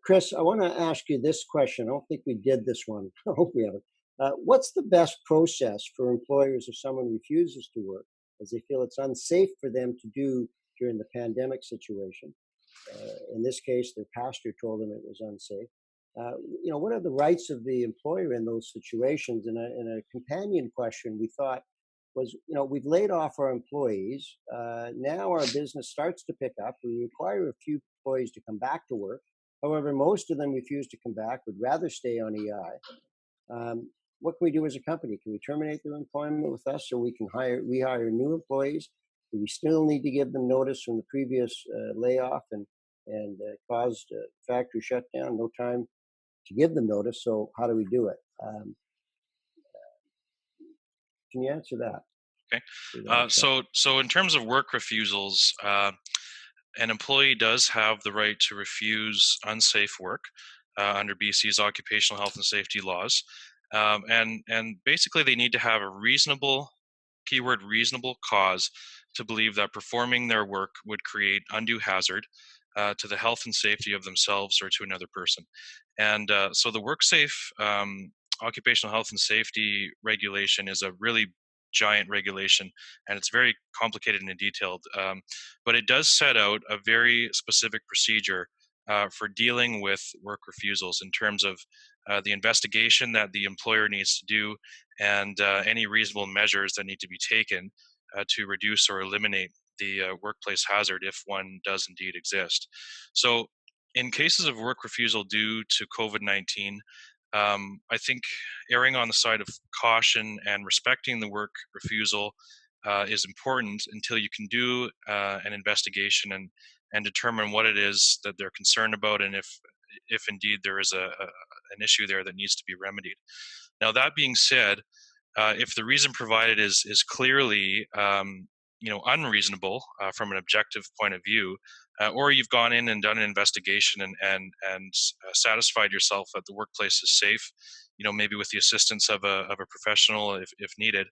Chris, I want to ask you this question. I don't think we did this one. I hope we haven't. What's the best process for employers if someone refuses to work as they feel it's unsafe for them to do during the pandemic situation? In this case, their pastor told them it was unsafe. What are the rights of the employer in those situations? And a companion question we thought was, we've laid off our employees. Now our business starts to pick up. We require a few employees to come back to work. However, most of them refuse to come back, would rather stay on EI. What can we do as a company? Can we terminate their employment with us so we can rehire new employees? Do we still need to give them notice from the previous layoff and caused factory shutdown? No time to give them notice. So how do we do it? Can you answer that? Okay. So in terms of work refusals, an employee does have the right to refuse unsafe work under BC's occupational health and safety laws. And basically they need to have a reasonable, keyword reasonable, cause to believe that performing their work would create undue hazard to the health and safety of themselves or to another person. And so the WorkSafe occupational health and safety regulation is a really giant regulation, and it's very complicated and detailed. But it does set out a very specific procedure for dealing with work refusals in terms of the investigation that the employer needs to do and any reasonable measures that need to be taken to reduce or eliminate the workplace hazard if one does indeed exist. So in cases of work refusal due to COVID-19, I think erring on the side of caution and respecting the work refusal is important until you can do an investigation and determine what it is that they're concerned about, and if indeed there is an issue there that needs to be remedied. Now, that being said, if the reason provided is clearly unreasonable from an objective point of view, or you've gone in and done an investigation and satisfied yourself that the workplace is safe, maybe with the assistance of a professional if needed,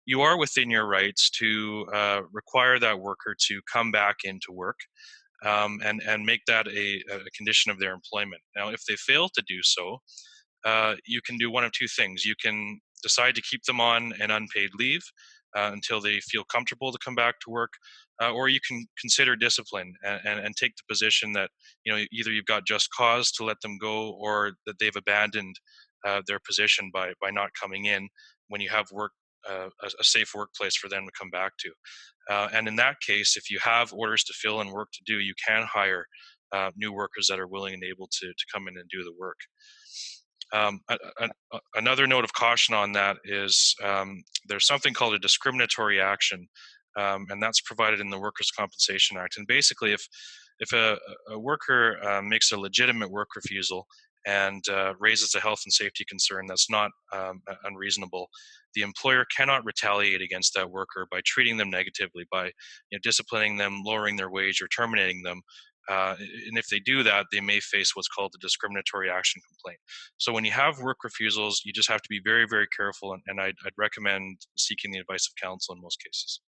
you are within your rights to require that worker to come back into work and make that a condition of their employment. Now, if they fail to do so, you can do one of two things. You can decide to keep them on an unpaid leave until they feel comfortable to come back to work, or you can consider discipline and take the position that either you've got just cause to let them go, or that they've abandoned their position by not coming in when you have a safe workplace for them to come back to. And in that case, if you have orders to fill and work to do, you can hire new workers that are willing and able to come in and do the work. Another note of caution on that is there's something called a discriminatory action, and that's provided in the Workers' Compensation Act. And basically, if a worker makes a legitimate work refusal and raises a health and safety concern that's not unreasonable, the employer cannot retaliate against that worker by treating them negatively, by disciplining them, lowering their wage, or terminating them. And if they do that, they may face what's called the discriminatory action complaint. So when you have work refusals, you just have to be very, very careful, and I'd recommend seeking the advice of counsel in most cases.